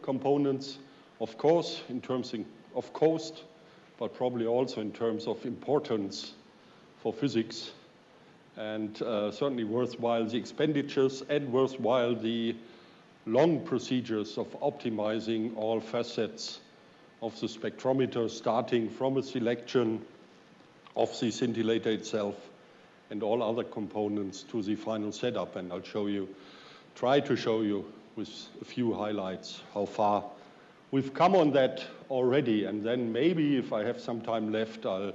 components, of course, in terms of cost, but probably also in terms of importance for physics, and certainly worthwhile the expenditures and worthwhile the long procedures of optimizing all facets of the spectrometer, starting from a selection of the scintillator itself and all other components to the final setup. And I'll try to show you with a few highlights how far we've come on that already. And then maybe if I have some time left, I'll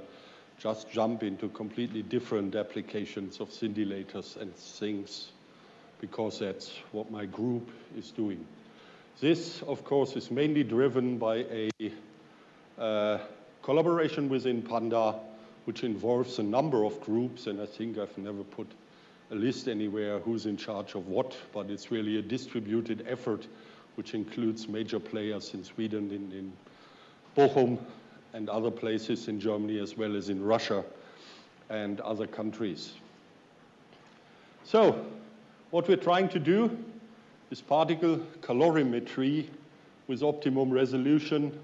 just jump into completely different applications of scintillators and things, because that's what my group is doing. This, of course, is mainly driven by a collaboration within PANDA, which involves a number of groups, and I think I've never put a list anywhere who's in charge of what, but it's really a distributed effort which includes major players in Sweden, in Bochum, and other places in Germany, as well as in Russia and other countries. So, what we're trying to do is particle calorimetry with optimum resolution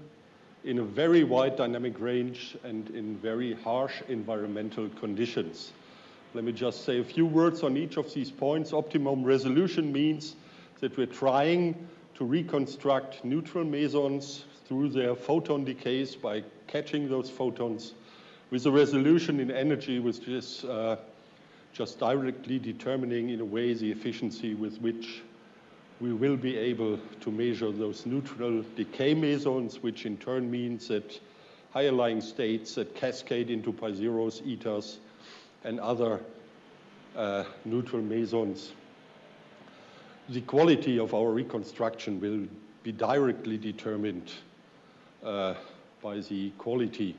in a very wide dynamic range and in very harsh environmental conditions. Let me just say a few words on each of these points. Optimum resolution means that we're trying to reconstruct neutral mesons through their photon decays by catching those photons with a resolution in energy which is just directly determining, in a way, the efficiency with which we will be able to measure those neutral decay mesons, which in turn means that higher lying states that cascade into pi zeros, etas, and other neutral mesons. The quality of our reconstruction will be directly determined by the quality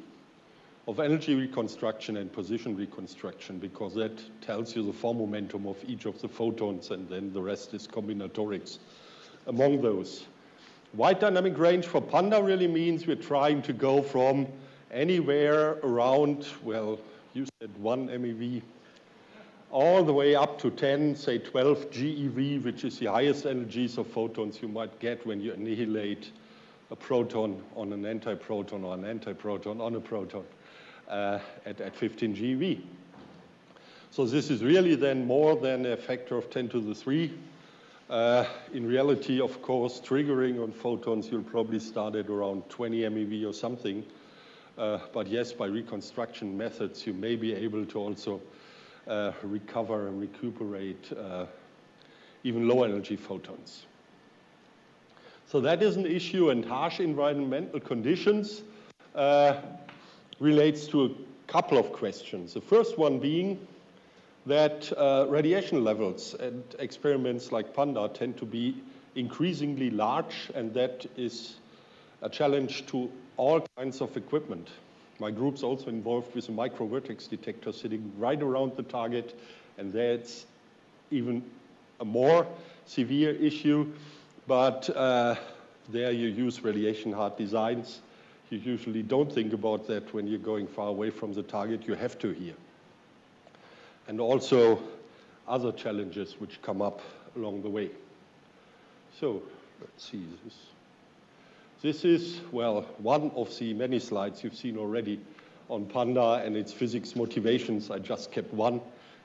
of energy reconstruction and position reconstruction, because that tells you the form momentum of each of the photons, and then the rest is combinatorics among those. Wide dynamic range for PANDA really means we're trying to go from anywhere around, well, you said 1 MeV, all the way up to 10, say 12 GeV, which is the highest energies of photons you might get when you annihilate a proton on an antiproton or an antiproton on a proton. At 15 GeV. So this is really then more than a factor of 10 to the 3. In reality, of course, triggering on photons, you'll probably start at around 20 MeV or something. But yes, by reconstruction methods, you may be able to also recover and recuperate even low energy photons. So that is an issue, and harsh environmental conditions relates to a couple of questions. The first one being that radiation levels and experiments like PANDA tend to be increasingly large, and that is a challenge to all kinds of equipment. My group's also involved with a microvertex detector sitting right around the target, and that's even a more severe issue, but there you use radiation-hard designs. You usually don't think about that when you're going far away from the target. You have to here. And also other challenges which come up along the way. So let's see this. This is, well, one of the many slides you've seen already on PANDA and its physics motivations. I just kept one.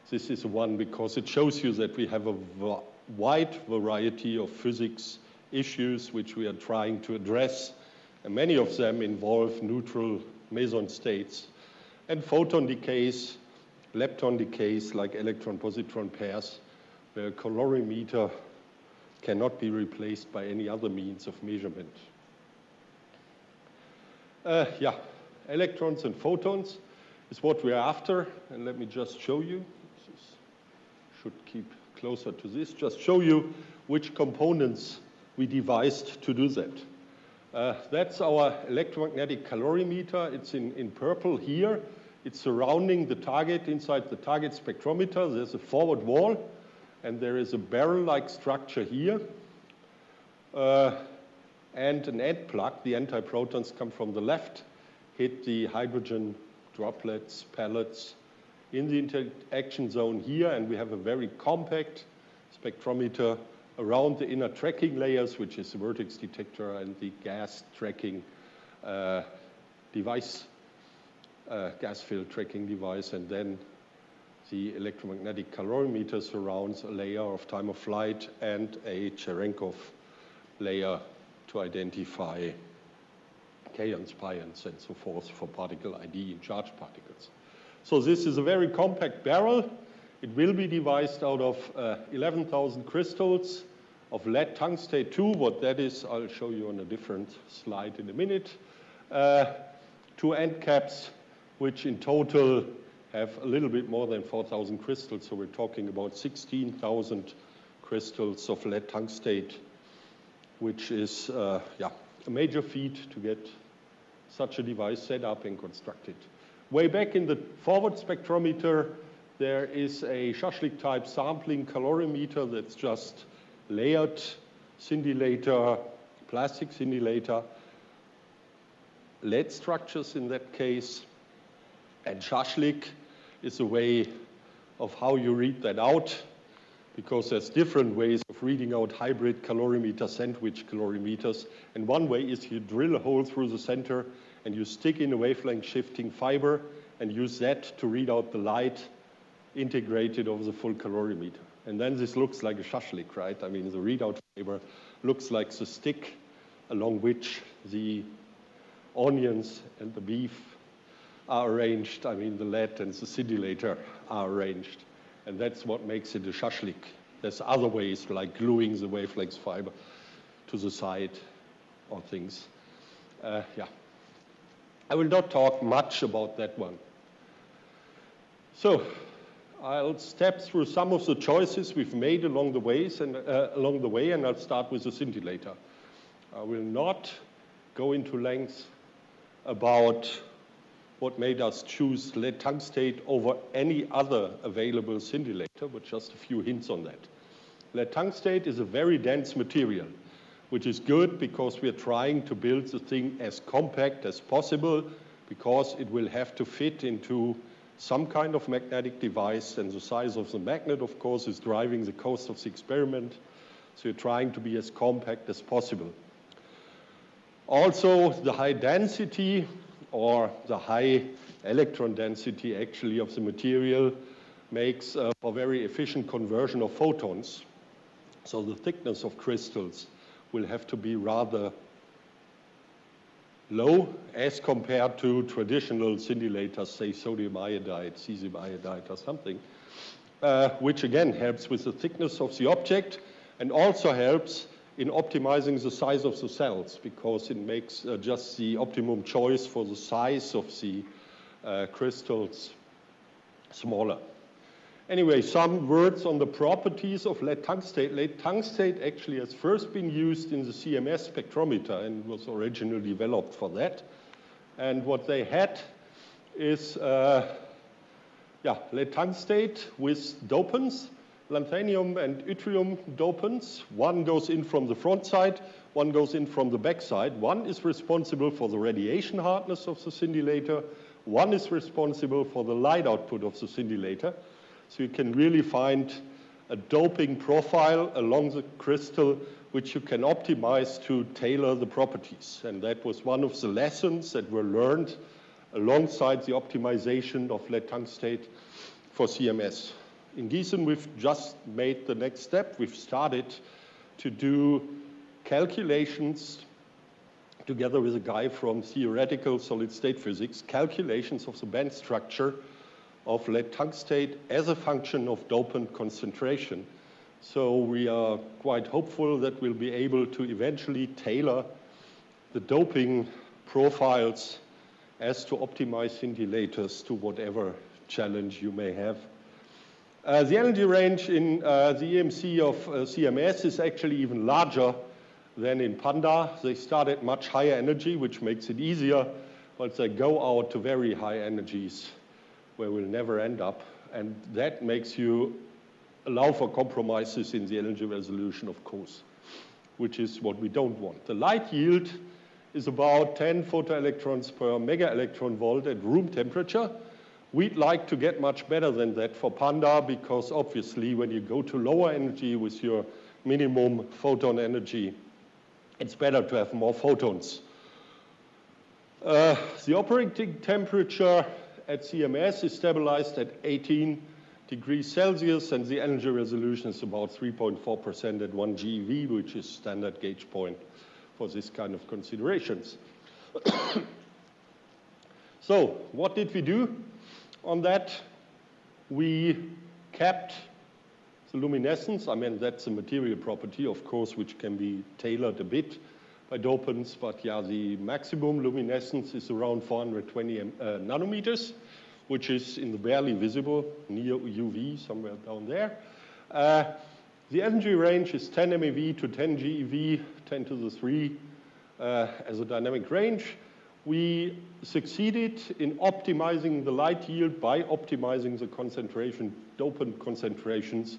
This is one because it shows you that we have a wide variety of physics issues which we are trying to address. And many of them involve neutral meson states and photon decays, lepton decays like electron-positron pairs, where a calorimeter cannot be replaced by any other means of measurement. Electrons and photons is what we're after, and let me just show you. This should keep closer to this. Just show you which components we devised to do that. That's our electromagnetic calorimeter. It's in purple here. It's surrounding the target inside the target spectrometer. There's a forward wall, and there is a barrel-like structure here, and an end plug. The antiprotons come from the left, hit the hydrogen droplets, pellets in the interaction zone here, and we have a very compact spectrometer around the inner tracking layers, which is the vertex detector and the gas tracking device, gas field tracking device, and then the electromagnetic calorimeter surrounds a layer of time of flight and a Cherenkov layer to identify kaons, pions, and so forth for particle ID in charged particles. So this is a very compact barrel. It will be devised out of 11,000 crystals of lead tungstate 2. What that is, I'll show you on a different slide in a minute. 2 end caps, which in total have a little bit more than 4,000 crystals. So we're talking about 16,000 crystals of lead tungstate, which is a major feat to get such a device set up and constructed. Way back in the forward spectrometer, there is a Shashlik type sampling calorimeter that's just layered scintillator, plastic scintillator, lead structures in that case. And Shashlik is a way of how you read that out, because there's different ways of reading out hybrid calorimeter sandwich calorimeters. And one way is you drill a hole through the center and you stick in a wavelength shifting fiber and use that to read out the light integrated over the full calorimeter. And then this looks like a shashlik, right? I mean, the readout fiber looks like the stick along which the onions and the beef are arranged. I mean, the lead and the scintillator are arranged. And that's what makes it a shashlik. There's other ways, like gluing the wavelength fiber to the side or things. I will not talk much about that one. So I'll step through some of the choices we've made along the way, and I'll start with the scintillator. I will not go into length about what made us choose lead tungstate over any other available scintillator, but just a few hints on that. Lead tungstate is a very dense material, which is good because we are trying to build the thing as compact as possible, because it will have to fit into some kind of magnetic device, and the size of the magnet, of course, is driving the cost of the experiment. So you're trying to be as compact as possible. Also, the high density, or the high electron density, actually, of the material makes for very efficient conversion of photons. So the thickness of crystals will have to be rather low as compared to traditional scintillators, say sodium iodide, cesium iodide, or something, which again helps with the thickness of the object and also helps in optimizing the size of the cells, because it makes just the optimum choice for the size of the crystals smaller. Anyway, some words on the properties of lead tungstate. Lead tungstate actually has first been used in the CMS spectrometer and was originally developed for that. And what they had is lead tungstate with dopants, lanthanum and yttrium dopants. One goes in from the front side, one goes in from the back side. One is responsible for the radiation hardness of the scintillator. One is responsible for the light output of the scintillator. So you can really find a doping profile along the crystal which you can optimize to tailor the properties. And that was one of the lessons that were learned alongside the optimization of lead tungstate for CMS. In Giessen, we've just made the next step. We've started to do calculations together with a guy from theoretical solid-state physics, calculations of the band structure of lead tungstate as a function of dopant concentration. So we are quite hopeful that we'll be able to eventually tailor the doping profiles as to optimize scintillators to whatever challenge you may have. The energy range in the EMC of CMS is actually even larger than in PANDA. They start at much higher energy, which makes it easier, but they go out to very high energies where we'll never end up. And that makes you allow for compromises in the energy resolution, of course, which is what we don't want. The light yield is about 10 photoelectrons per mega electron volt at room temperature. We'd like to get much better than that for PANDA, because obviously when you go to lower energy with your minimum photon energy. It's better to have more photons. The operating temperature at CMS is stabilized at 18 degrees Celsius, and the energy resolution is about 3.4% at 1 GeV, which is standard gauge point for this kind of considerations. So what did we do on that? We kept the luminescence. I mean, that's a material property, of course, which can be tailored a bit by dopants, but yeah, the maximum luminescence is around 420 nanometers, which is in the barely visible near UV, somewhere down there. The energy range is 10 MeV to 10 GeV, 10 to the 3 as a dynamic range. We succeeded in optimizing the light yield by optimizing the concentration, dopant concentrations,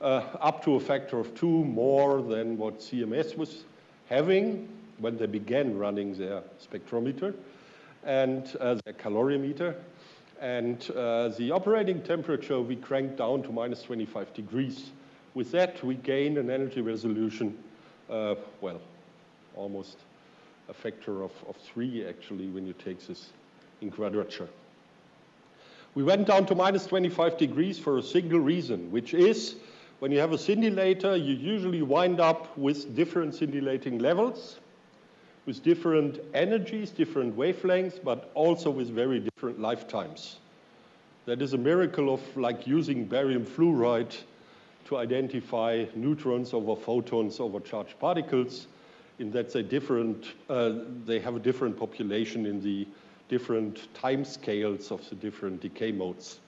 up to a factor of 2 more than what CMS was having when they began running their spectrometer and their calorimeter. And the operating temperature we cranked down to minus 25 degrees. With that, we gained an energy resolution, well, almost a factor of 3, actually, when you take this in quadrature. We went down to minus 25 degrees for a single reason, which is when you have a scintillator, you usually wind up with different scintillating levels, with different energies, different wavelengths, but also with very different lifetimes. That is a miracle of like using barium fluoride to identify neutrons over photons over charged particles, in that they have a different population in the different time scales of the different decay modes.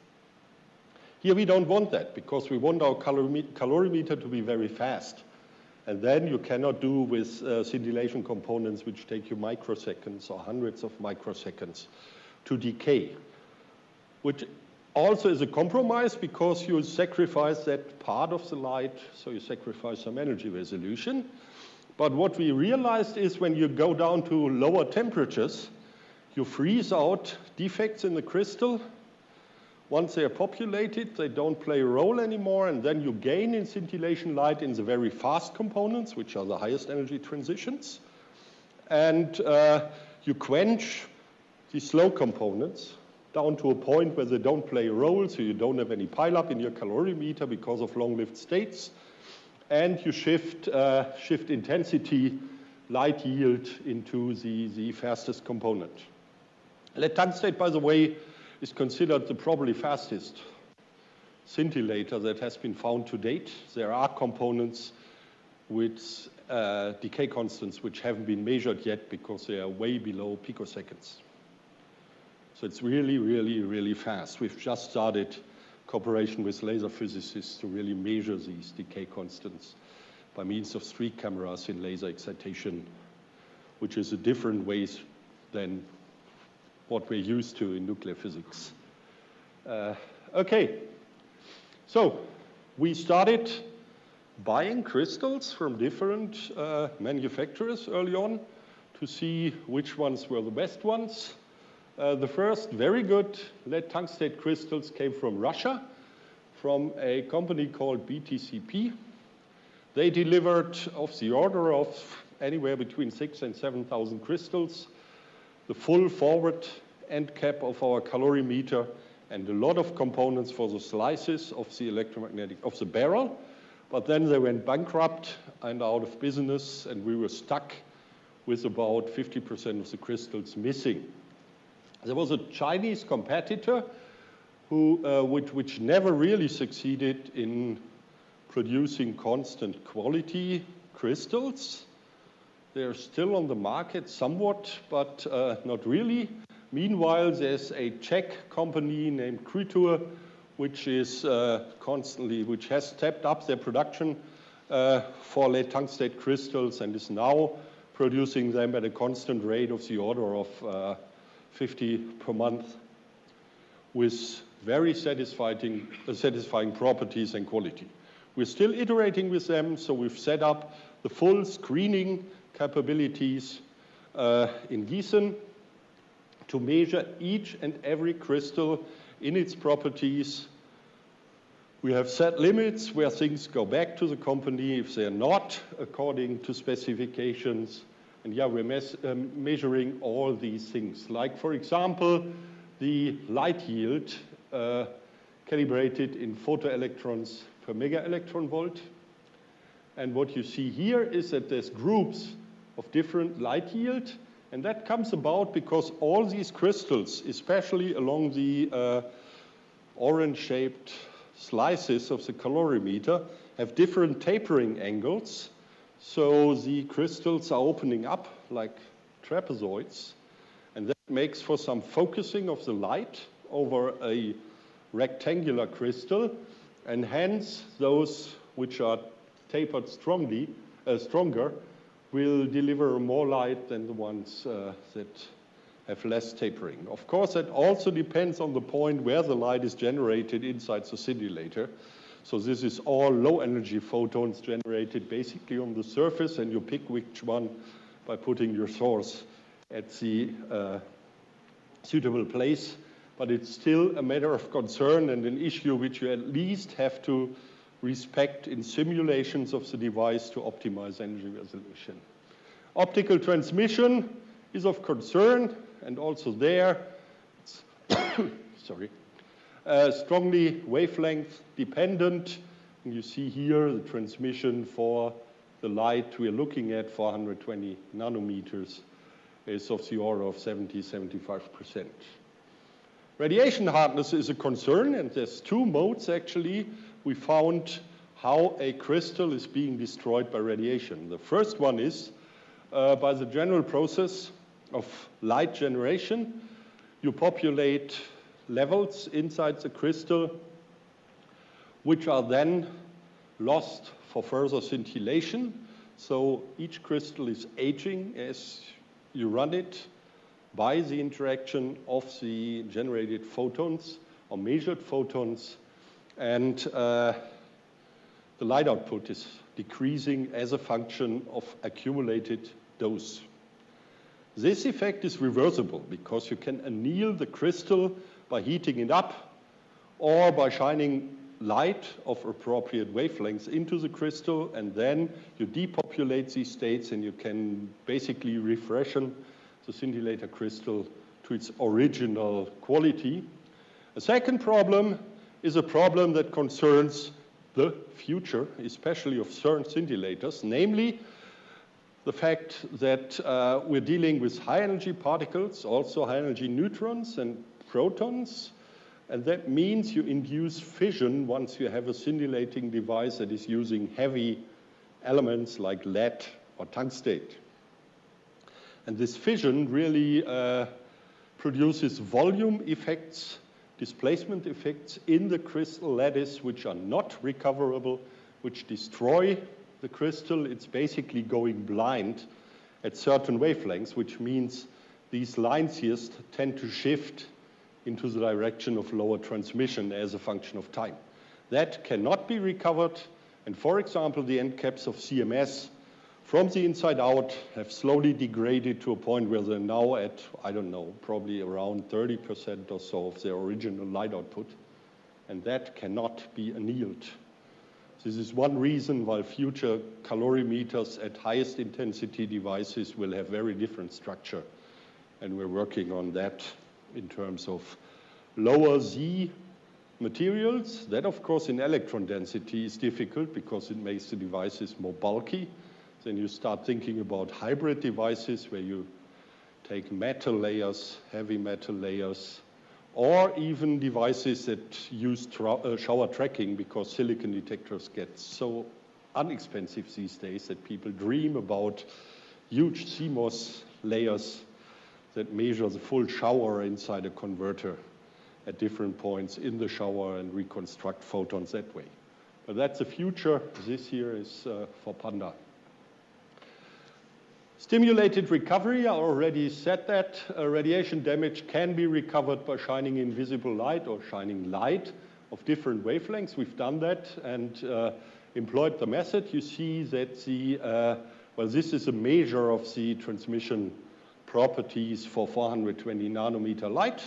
Here we don't want that, because we want our calorimeter to be very fast. And then you cannot do with scintillation components which take you microseconds or hundreds of microseconds to decay, which also is a compromise because you sacrifice that part of the light, so you sacrifice some energy resolution. But what we realized is when you go down to lower temperatures, you freeze out defects in the crystal. Once they are populated, they don't play a role anymore, and then you gain in scintillation light in the very fast components, which are the highest energy transitions. And you quench the slow components down to a point where they don't play a role, so you don't have any pileup in your calorimeter because of long-lived states. And you shift intensity, light yield into the fastest component. Lead tungstate, by the way, is considered the probably fastest scintillator that has been found to date. There are components with decay constants which haven't been measured yet because they are way below picoseconds. So it's really, really, really fast. We've just started cooperation with laser physicists to really measure these decay constants by means of streak cameras in laser excitation, which is a different ways than what we're used to in nuclear physics. Okay, so we started buying crystals from different manufacturers early on to see which ones were the best ones. The first very good lead tungstate crystals came from Russia, from a company called BTCP. They delivered of the order of anywhere between 6,000 and 7,000 crystals, the full forward end cap of our calorimeter, and a lot of components for the slices of the electromagnetic, of the barrel. But then they went bankrupt and out of business, and we were stuck with about 50% of the crystals missing. There was a Chinese competitor who, which never really succeeded in producing constant quality crystals. They're still on the market somewhat, but not really. Meanwhile, there's a Czech company named Cruzeiro, which is which has stepped up their production for lead tungstate crystals and is now producing them at a constant rate of the order of 50 per month with very satisfying properties and quality. We're still iterating with them, so we've set up the full screening capabilities in Gießen to measure each and every crystal in its properties We have set limits where things go back to the company if they're not according to specifications. And yeah, we're measuring all these things. Like, for example, the light yield calibrated in photoelectrons per mega electron volt. And what you see here is that there's groups of different light yield. And that comes about because all these crystals, especially along the orange-shaped slices of the calorimeter, have different tapering angles. So the crystals are opening up like trapezoids. And that makes for some focusing of the light over a rectangular crystal. And hence, those which are tapered stronger will deliver more light than the ones that have less tapering. Of course, that also depends on the point where the light is generated inside the scintillator. So this is all low-energy photons generated basically on the surface, and you pick which one by putting your source at the suitable place. But it's still a matter of concern and an issue which you at least have to respect in simulations of the device to optimize energy resolution. Optical transmission is of concern, and also there, it's strongly wavelength dependent. And you see here the transmission for the light we're looking at, 420 nanometers, is of the order of 70–75%. Radiation hardness is a concern, and there's two modes actually. We found how a crystal is being destroyed by radiation. The first one is by the general process of light generation. You populate levels inside the crystal, which are then lost for further scintillation. So each crystal is aging as you run it by the interaction of the generated photons or measured photons, and the light output is decreasing as a function of accumulated dose. This effect is reversible because you can anneal the crystal by heating it up or by shining light of appropriate wavelengths into the crystal, and then you depopulate these states and you can basically refreshen the scintillator crystal to its original quality. A second problem is a problem that concerns the future, especially of CERN scintillators, namely the fact that we're dealing with high-energy particles, also high-energy neutrons and protons, and that means you induce fission once you have a scintillating device that is using heavy elements like lead or tungstate. And this fission really produces volume effects, displacement effects in the crystal lattice which are not recoverable, which destroy the crystal. It's basically going blind at certain wavelengths, which means these lines here tend to shift into the direction of lower transmission as a function of time. That cannot be recovered, and for example, the end caps of CMS from the inside out have slowly degraded to a point where they're now at, I don't know, probably around 30% or so of their original light output, and that cannot be annealed. This is one reason why future calorimeters at highest intensity devices will have very different structure, and we're working on that in terms of lower Z materials. That, of course, in electron density is difficult because it makes the devices more bulky. Then you start thinking about hybrid devices where you take metal layers, heavy metal layers, or even devices that use shower tracking, because silicon detectors get so inexpensive these days that people dream about huge CMOS layers that measure the full shower inside a converter at different points in the shower and reconstruct photons that way. But that's the future. This here is for PANDA. Stimulated recovery, I already said that. Radiation damage can be recovered by shining invisible light or shining light of different wavelengths. We've done that and employed the method. You see that this is a measure of the transmission properties for 420 nanometer light.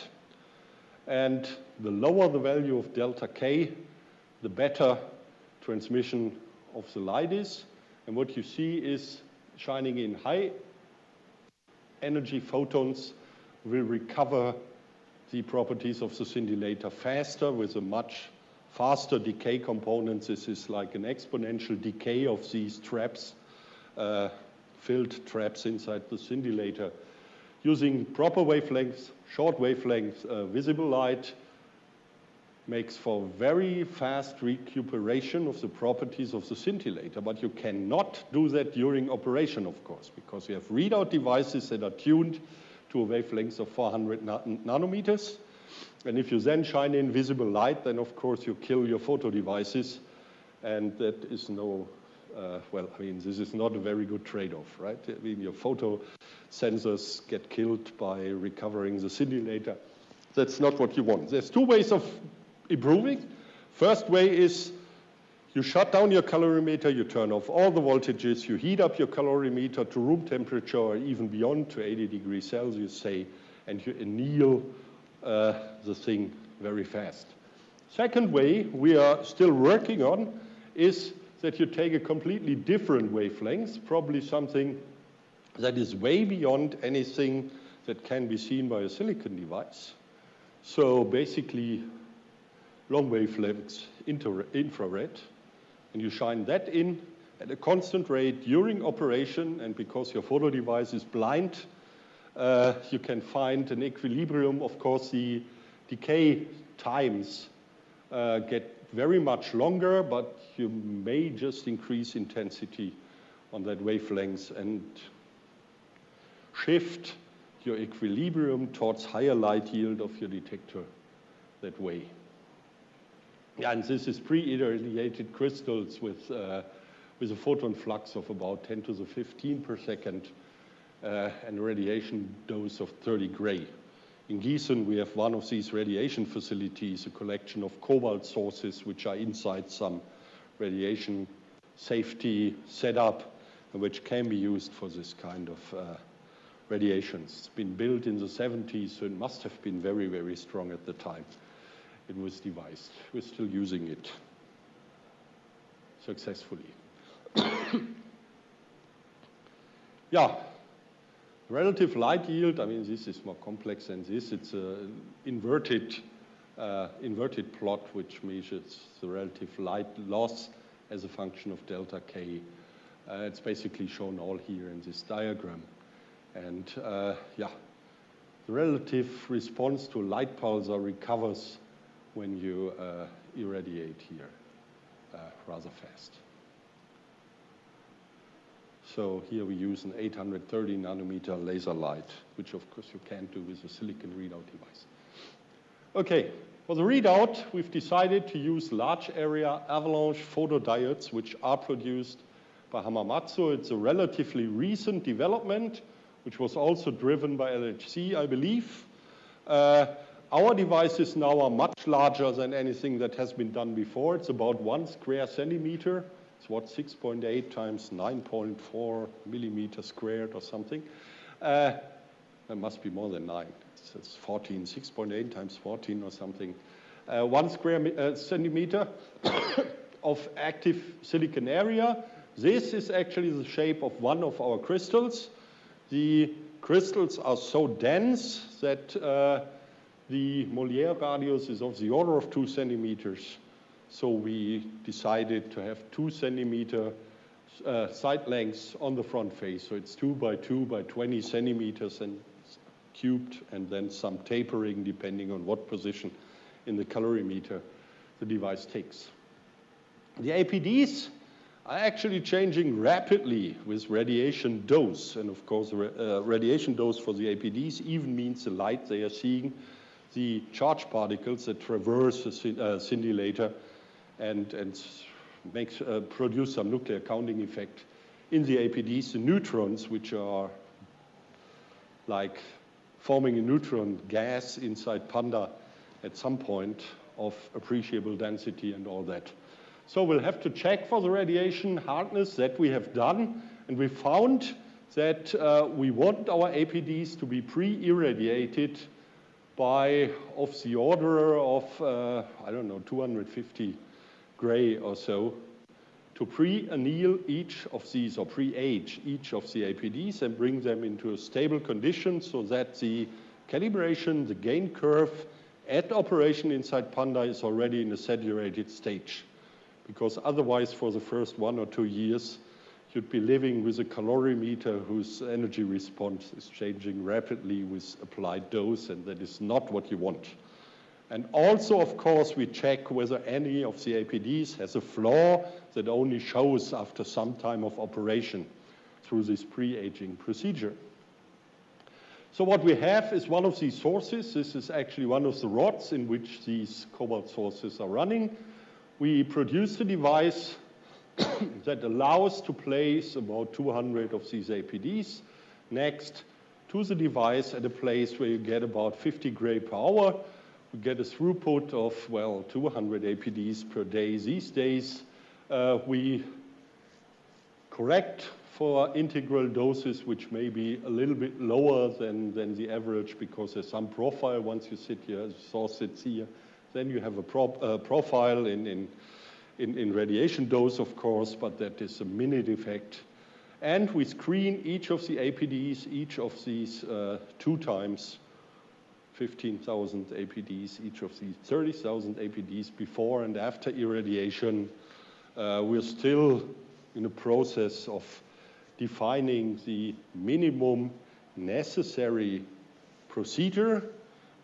And the lower the value of delta K, the better transmission of the light is. And what you see is shining in high energy photons will recover the properties of the scintillator faster with a much faster decay component. This is like an exponential decay of these traps, filled traps inside the scintillator. Using proper wavelengths, short wavelength visible light makes for very fast recuperation of the properties of the scintillator, but you cannot do that during operation, of course, because you have readout devices that are tuned to a wavelength of 400 nanometers. And if you then shine in visible light, then of course you kill your photo devices, and that is no, well, I mean, this is not a very good trade-off, right? I mean, your photo sensors get killed by recovering the scintillator. That's not what you want. There's two ways of improving. First way is you shut down your calorimeter, you turn off all the voltages, you heat up your calorimeter to room temperature or even beyond to 80 degrees Celsius, say, and you anneal the thing very fast. Second way we are still working on is that you take a completely different wavelength, probably something that is way beyond anything that can be seen by a silicon device. So basically, long wavelengths, infrared, and you shine that in at a constant rate during operation, and because your photo device is blind, you can find an equilibrium. Of course, the decay times get very much longer, but you may just increase intensity on that wavelength and shift your equilibrium towards higher light yield of your detector that way. Yeah, and this is pre-irradiated crystals with a photon flux of about 10 to the 15 per second and a radiation dose of 30 gray. In Gießen, we have one of these radiation facilities, a collection of cobalt sources which are inside some radiation safety setup, which can be used for this kind of radiations. It's been built in the 70s, so it must have been very, very strong at the time it was devised. We're still using it successfully. Yeah, relative light yield, I mean, this is more complex than this. It's an inverted plot which measures the relative light loss as a function of delta K. It's basically shown all here in this diagram. And yeah, the relative response to light pulsar recovers when you irradiate here rather fast. So here we use an 830 nanometer laser light, which of course you can't do with a silicon readout device. Okay, for the readout, we've decided to use large area avalanche photodiodes, which are produced by Hamamatsu. It's a relatively recent development, which was also driven by LHC, I believe. Our devices now are much larger than anything that has been done before. It's about 1 square centimeter. It's what, 6.8 times 9.4 millimeters squared or something. That must be more than 9. It's 14, 6.8 times 14 or something. 1 square centimeter of active silicon area. This is actually the shape of one of our crystals. The crystals are so dense that the Molière radius is of the order of 2 centimeters. So we decided to have 2 centimeter side lengths on the front face. So it's 2 by 2 by 20 centimeters and cubed, and then some tapering depending on what position in the calorimeter the device takes. The APDs are actually changing rapidly with radiation dose. And of course, radiation dose for the APDs even means the light they are seeing, the charged particles that traverse the scintillator and produce some nuclear counting effect in the APDs. The neutrons, which are like forming a neutron gas inside PANDA at some point of appreciable density and all that. So we'll have to check for the radiation hardness that we have done, and we found that we want our APDs to be pre-irradiated by of the order of, I don't know, 250 gray or so, to pre-anneal each of these, or pre-age each of the APDs and bring them into a stable condition so that the calibration, the gain curve at operation inside PANDA is already in a saturated stage. Because otherwise, for the first 1 or 2 years, you'd be living with a calorimeter whose energy response is changing rapidly with applied dose, and that is not what you want. And also, of course, we check whether any of the APDs has a flaw that only shows after some time of operation through this pre-aging procedure. So what we have is one of these sources. This is actually one of the rods in which these cobalt sources are running. We produce a device that allows to place about 200 of these APDs next to the device at a place where you get about 50 gray per hour. We get a throughput of, well, 200 APDs per day these days. We correct for integral doses, which may be a little bit lower than the average because there's some profile once you sit here, the source sits here. Then you have a profile in radiation dose, of course, but that is a minute effect. And we screen each of the APDs, each of these 2 times 15,000 APDs, each of these 30,000 APDs before and after irradiation. We're still in a process of defining the minimum necessary procedure.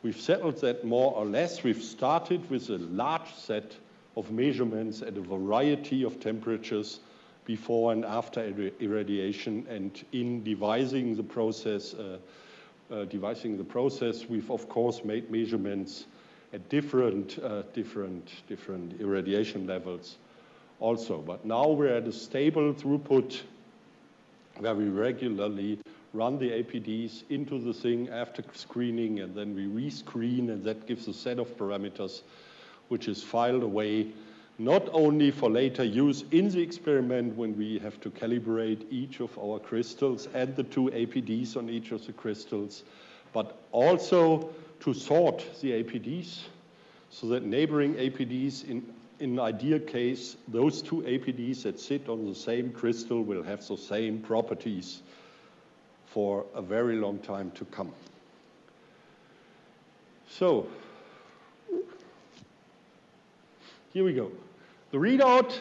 We've settled that more or less. We've started with a large set of measurements at a variety of temperatures before and after irradiation, and in devising the process, we've of course made measurements at different irradiation levels also. But now we're at a stable throughput where we regularly run the APDs into the thing after screening, and then we rescreen, and that gives a set of parameters which is filed away not only for later use in the experiment when we have to calibrate each of our crystals and the 2 APDs on each of the crystals, but also to sort the APDs so that neighboring APDs, in an ideal case, those 2 APDs that sit on the same crystal will have the same properties for a very long time to come. So, here we go. The readout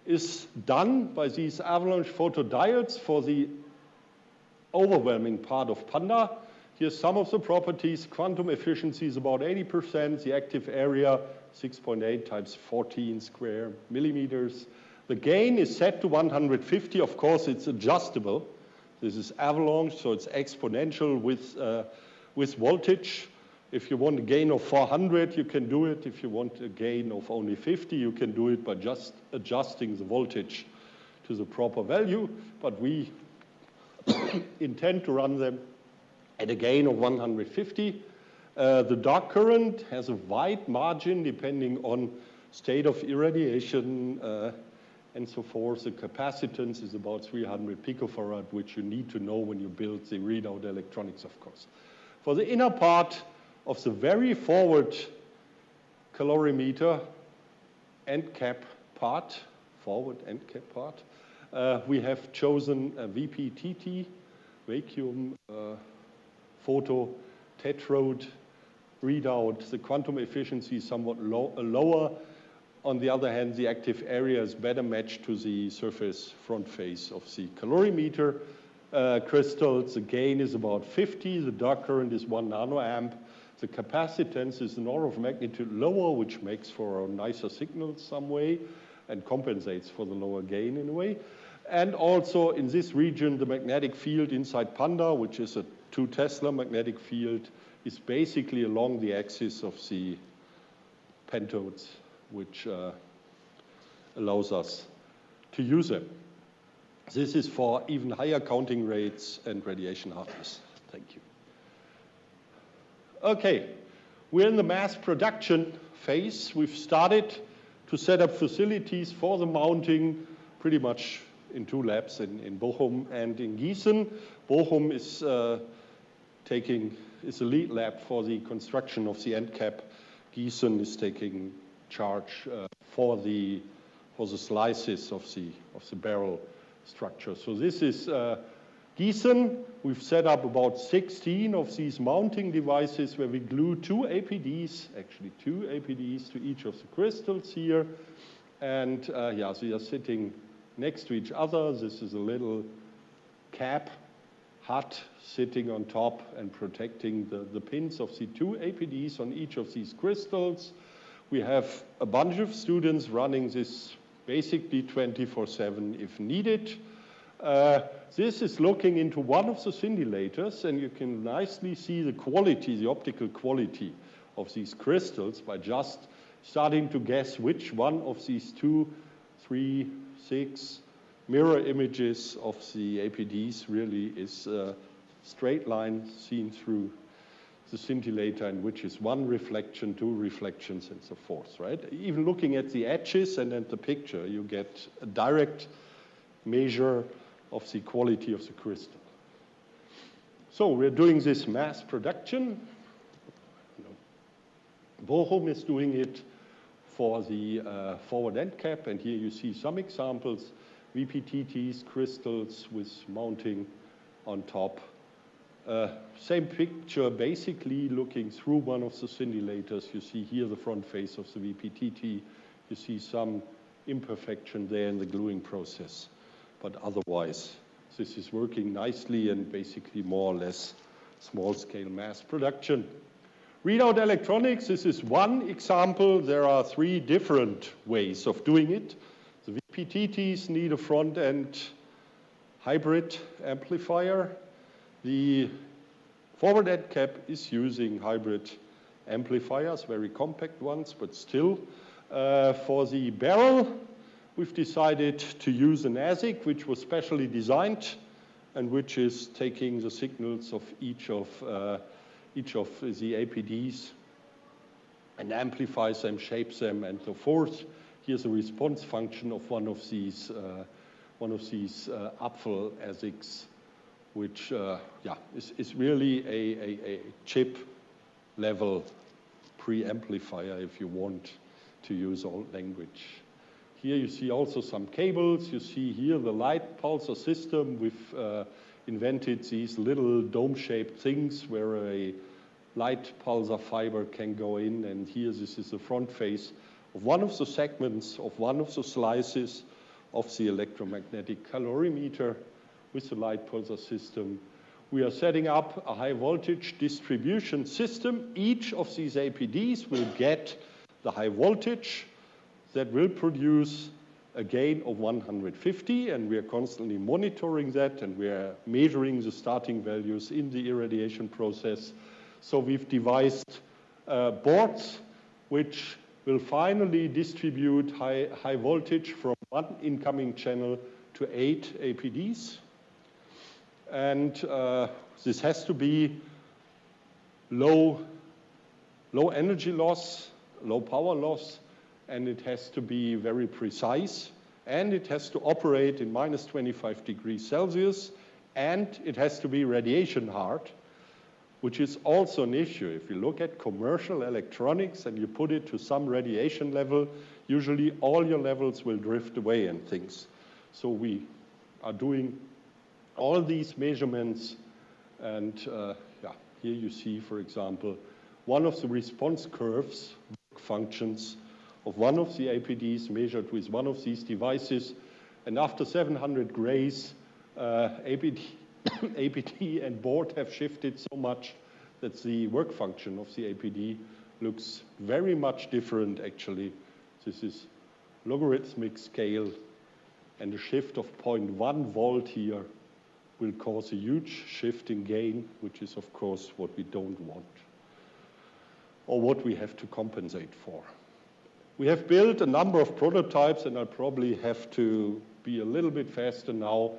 is done by these avalanche photodiodes for the overwhelming part of PANDA. Here's some of the properties. Quantum efficiency is about 80%. The active area, 6.8 times 14 square millimeters. The gain is set to 150. Of course, it's adjustable. This is avalanche, so it's exponential with voltage. If you want a gain of 400, you can do it. If you want a gain of only 50, you can do it by just adjusting the voltage to the proper value. But we intend to run them at a gain of 150. The dark current has a wide margin depending on state of irradiation and so forth. The capacitance is about 300 picofarad, which you need to know when you build the readout electronics, of course. For the inner part of the very forward calorimeter end cap part, forward end cap part, we have chosen a VPTT, vacuum photo tetrode readout. The quantum efficiency is somewhat lower. On the other hand, the active area is better matched to the surface front face of the calorimeter crystals. The gain is about 50. The dark current is 1 nanoamp. The capacitance is an order of magnitude lower, which makes for a nicer signal some way and compensates for the lower gain in a way. And also in this region, the magnetic field inside PANDA, which is a 2 Tesla magnetic field, is basically along the axis of the pentodes, which allows us to use them. This is for even higher counting rates and radiation hardness. Thank you. Okay, we're in the mass production phase. We've started to set up facilities for the mounting pretty much in 2 labs, in Bochum and in Gießen. Bochum is the lead lab for the construction of the end cap. Gießen is taking charge for the slices of the barrel structure. So this is Giessen. We've set up about 16 of these mounting devices where we glue two APDs to each of the crystals here. And yeah, so they are sitting next to each other. This is a little cap hut sitting on top and protecting the pins of the two APDs on each of these crystals. We have a bunch of students running this basically 24/7 if needed. This is looking into one of the scintillators, and you can nicely see the quality, the optical quality of these crystals by just starting to guess which one of these 2, 3, 6 mirror images of the APDs really is a straight line seen through the scintillator, and which is one reflection, two reflections, and so forth, right? Even looking at the edges and at the picture, you get a direct measure of the quality of the crystal. So we're doing this mass production. Bochum is doing it for the forward end cap, and here you see some examples, VPTTs, crystals with mounting on top. Same picture, basically looking through one of the scintillators. You see here the front face of the VPTT. You see some imperfection there in the gluing process. But otherwise, this is working nicely and basically more or less small-scale mass production. Readout electronics, this is one example. There are 3 different ways of doing it. The VPTTs need a front-end hybrid amplifier. The forward end cap is using hybrid amplifiers, very compact ones, but still. For the barrel, we've decided to use an ASIC, which was specially designed and which is taking the signals of each of the APDs and amplifies them, shapes them, and so forth. Here's a response function of one of these Apfel ASICs, which is really a chip-level preamplifier if you want to use old language. Here you see also some cables. You see here the light pulsar system. We've invented these little dome-shaped things where a light pulsar fiber can go in. And here this is the front face of one of the segments of one of the slices of the electromagnetic calorimeter with the light pulsar system. We are setting up a high voltage distribution system. Each of these APDs will get the high voltage that will produce a gain of 150, and we are constantly monitoring that, and we are measuring the starting values in the irradiation process. So we've devised boards which will finally distribute high voltage from one incoming channel to 8 APDs. And this has to be low energy loss, low power loss, and it has to be very precise, and it has to operate in minus 25 degrees Celsius, and it has to be radiation hard, which is also an issue. If you look at commercial electronics and you put it to some radiation level, usually all your levels will drift away and things. So we are doing all these measurements, and here you see, for example, one of the response curves functions of one of the APDs measured with one of these devices, and after 700 grays, APD and board have shifted so much that the work function of the APD looks very much different, actually. This is logarithmic scale, and a shift of 0.1 volt here will cause a huge shift in gain, which is, of course, what we don't want, or what we have to compensate for. We have built a number of prototypes, and I'll probably have to be a little bit faster now,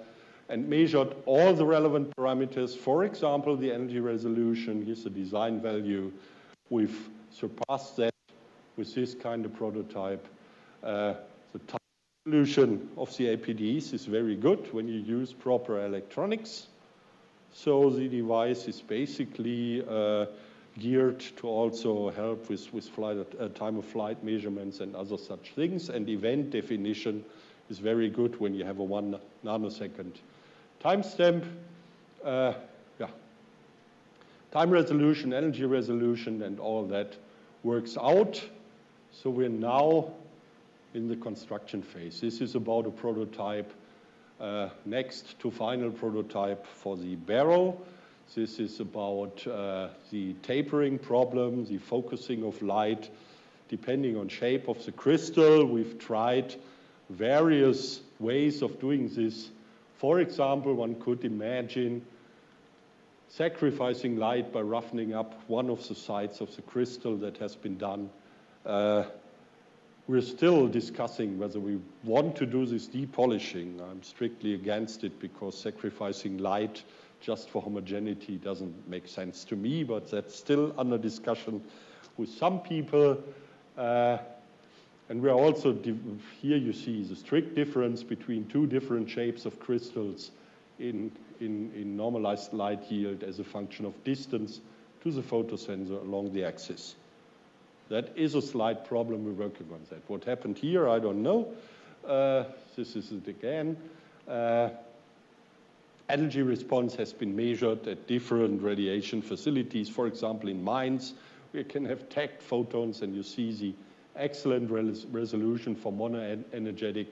and measured all the relevant parameters. For example, the energy resolution. Here's the design value. We've surpassed that with this kind of prototype. The time resolution of the APDs is very good when you use proper electronics. So the device is basically geared to also help with flight, time of flight measurements and other such things. And event definition is very good when you have a 1 nanosecond timestamp. Time resolution, energy resolution, and all that works out. So we're now in the construction phase. This is about a prototype next to final prototype for the barrel. This is about the tapering problem, the focusing of light, depending on shape of the crystal. We've tried various ways of doing this. For example, one could imagine sacrificing light by roughening up one of the sides of the crystal. That has been done. We're still discussing whether we want to do this depolishing. I'm strictly against it because sacrificing light just for homogeneity doesn't make sense to me, but that's still under discussion with some people. And we're also, here you see the strict difference between two different shapes of crystals in normalized light yield as a function of distance to the photosensor along the axis. That is a slight problem. We're working on that. What happened here, I don't know. This is it again. Energy response has been measured at different radiation facilities. For example, in mines, we can have tagged photons, and you see the excellent resolution for monoenergetic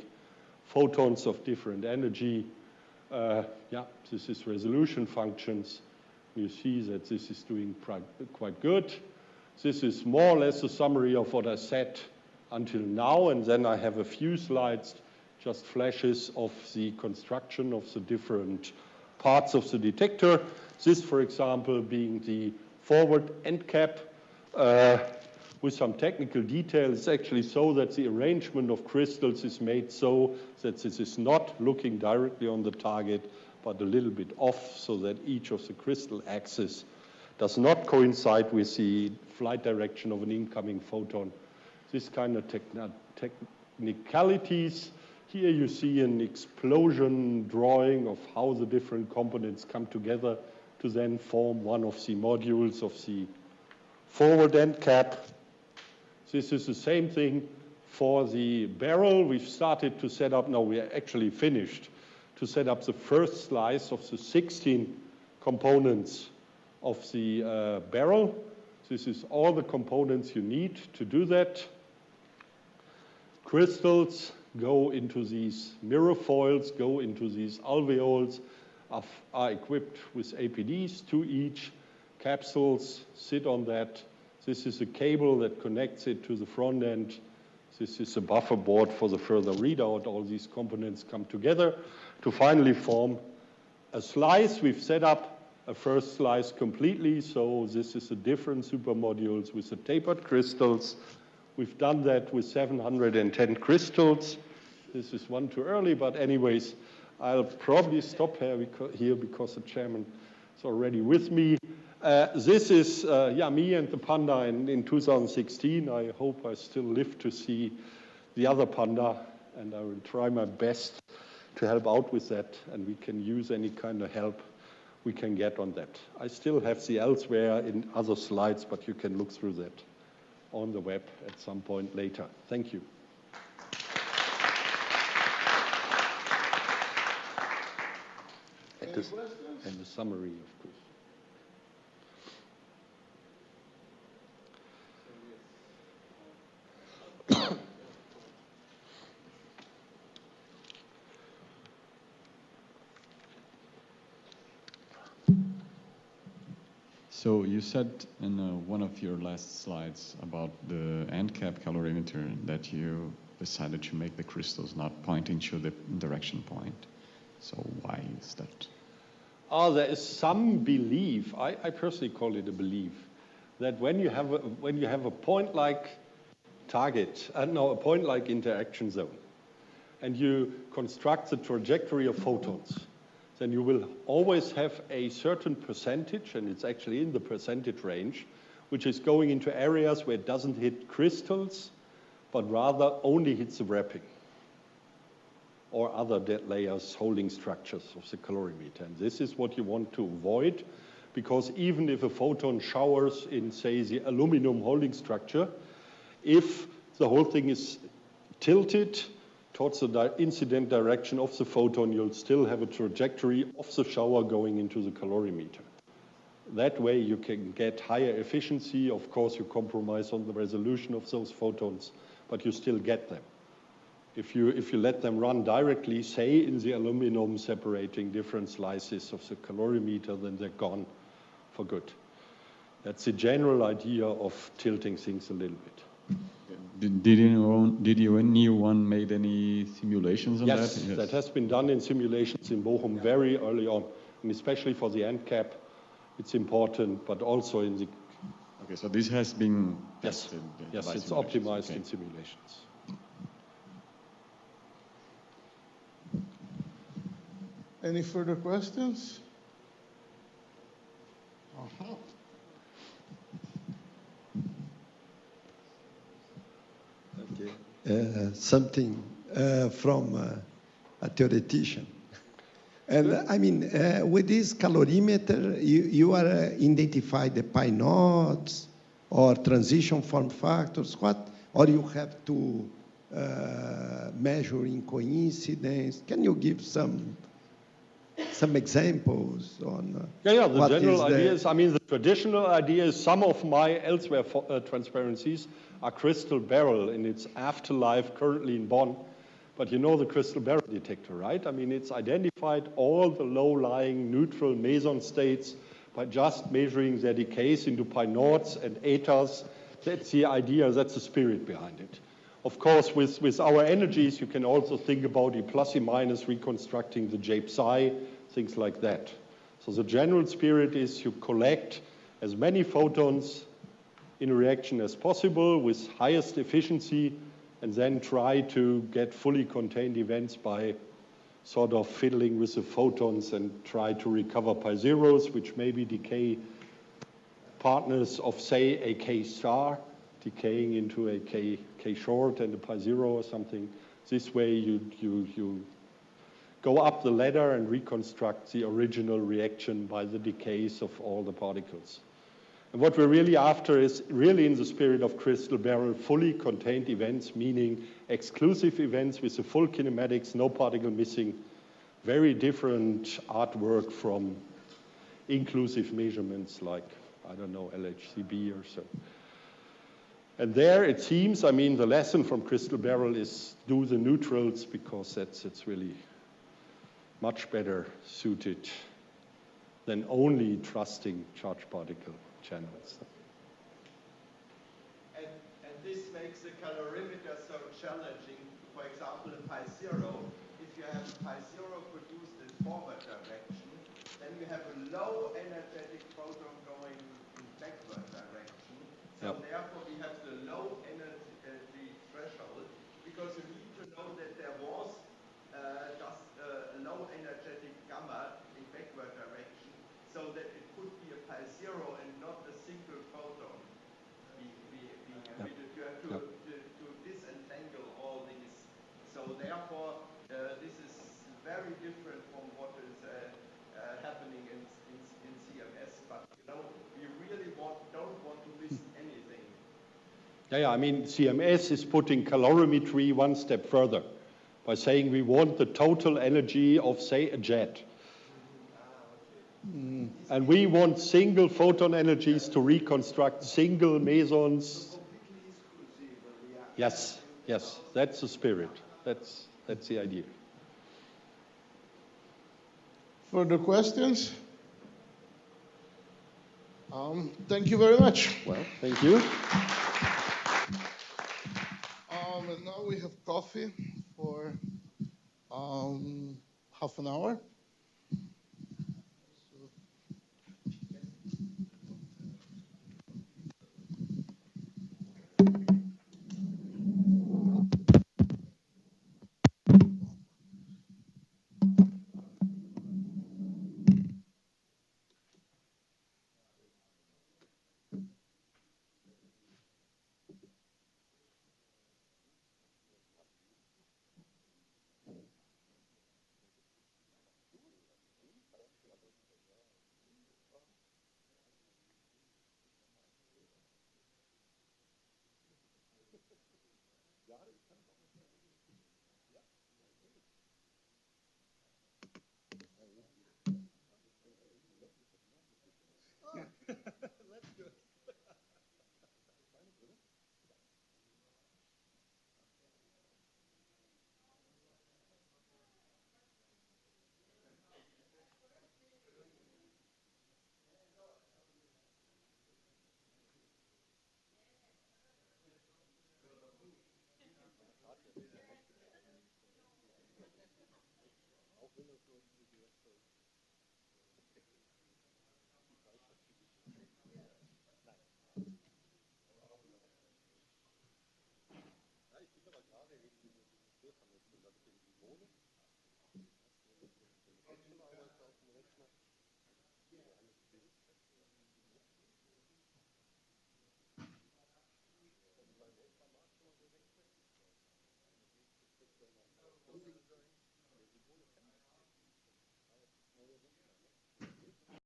photons of different energy. This is resolution functions. You see that this is doing quite good. This is more or less a summary of what I said until now, and then I have a few slides, just flashes of the construction of the different parts of the detector. This, for example, being the forward end cap with some technical details. It's actually so that the arrangement of crystals is made so that this is not looking directly on the target, but a little bit off, so that each of the crystal axes does not coincide with the flight direction of an incoming photon. This kind of technicalities. Here you see an explosion drawing of how the different components come together to then form one of the modules of the forward end cap. This is the same thing for the barrel. We've started to set up, no, we are actually finished to set up the first slice of the 16 components of the barrel. This is all the components you need to do that. Crystals go into these mirror foils, go into these alveoles, are equipped with APDs, 2 each. Capsules sit on that. This is a cable that connects it to the front end. This is a buffer board for the further readout. All these components come together to finally form a slice. We've set up a first slice completely, so this is a different supermodules with the tapered crystals. We've done that with 710 crystals. This is one too early, but anyways, I'll probably stop here because the chairman is already with me. This is me and the PANDA in 2016. I hope I still live to see the other PANDA, and I will try my best to help out with that, and we can use any kind of help we can get on that. I still have the elsewhere in other slides, but you can look through that on the web at some point later. Thank you. And the summary, of course. So you said in one of your last slides about the end cap calorimeter that you decided to make the crystals not pointing to the direction point. So why is that? There is some belief, I personally call it a belief, that when you have a point-like target, a point-like interaction zone, and you construct the trajectory of photons, then you will always have a certain percentage, and it's actually in the percentage range, which is going into areas where it doesn't hit crystals, but rather only hits the wrapping or other dead layers holding structures of the calorimeter. And this is what you want to avoid, because even if a photon showers in, say, the aluminum holding structure, if the whole thing is tilted towards the incident direction of the photon, you'll still have a trajectory of the shower going into the calorimeter. That way you can get higher efficiency. Of course, you compromise on the resolution of those photons, but you still get them. If you let them run directly, say in the aluminum separating different slices of the calorimeter, then they're gone for good. That's the general idea of tilting things a little bit. Did anyone made any simulations on that? Yes, that has been done in simulations in Bochum very early on, and especially for the end cap, it's important, but also in the... Okay, so this has been tested. Yes, it's optimized in simulations. Any further questions? Okay. Something from a theoretician. And I mean, with this calorimeter, you are identify the pi nodes or transition form factors, or you have to measure in coincidence. Can you give some examples on the general idea is, I mean, the traditional idea is some of my elsewhere transparencies are crystal barrel in its afterlife currently in Bonn. But you know the crystal barrel detector, right? I mean, it's identified all the low-lying neutral meson states by just measuring their decays into pi naughts and etas. That's the idea, that's the spirit behind it. Of course, with our energies, you can also think about the plus and minus reconstructing the J psi, things like that. So the general spirit is you collect as many photons in a reaction as possible with highest efficiency, and then try to get fully contained events by sort of fiddling with the photons and try to recover pi zeros, which may be decay partners of, say, a K star, decaying into a K short and a pi zero or something. This way you go up the ladder and reconstruct the original reaction by the decays of all the particles. And what we're really after is really in the spirit of crystal barrel, fully contained events, meaning exclusive events with the full kinematics, no particle missing, very different artwork from inclusive measurements like, I don't know, LHCb or so. And there it seems, I mean, the lesson from crystal barrel is do the neutrals, because it's really much better suited than only trusting charged particle channels. And this makes the calorimeter so challenging. For example, in pi zero, if you have pi zero produced in forward direction, then you have a low energetic photon going in backward direction. So therefore we have the low energy threshold, because you need to know that there was just a low energetic gamma in backward direction, so that it could be a pi zero and not a single photon being emitted. You have to disentangle all these. So therefore, this is very different from what is happening in CMS. But you know, we really don't want to miss anything. Yeah, I mean, CMS is putting calorimetry one step further by saying we want the total energy of, say, a jet. And we want single photon energies to reconstruct single mesons. Yes, that's the spirit. That's the idea. Further questions? Thank you very much. Well, thank you. And now we have coffee for half an hour. Windows.